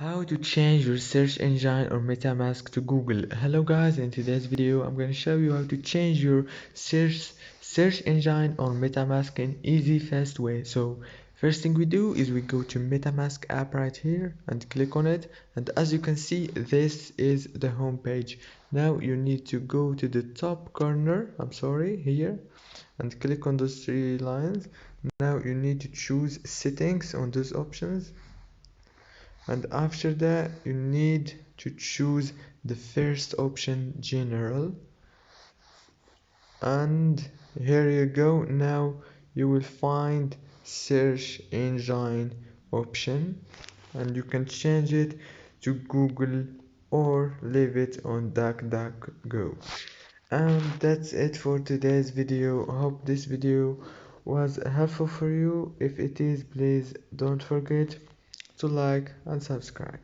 How to change your search engine or Metamask to Google. Hello guys, in today's video I'm going to show you how to change your search engine or Metamask in easy fast way. So first thing we do is we go to Metamask app right here and click on it, and as you can see this is the home page. Now you need to go to the top corner, here, and click on those three lines. Now you need to choose settings on those options, and after that you need to choose the first option, general, and here you go. Now you will find search engine option, and you can change it to Google or leave it on DuckDuckGo. And that's it for today's video. I hope this video was helpful for you. If it is, please don't forget to like and subscribe.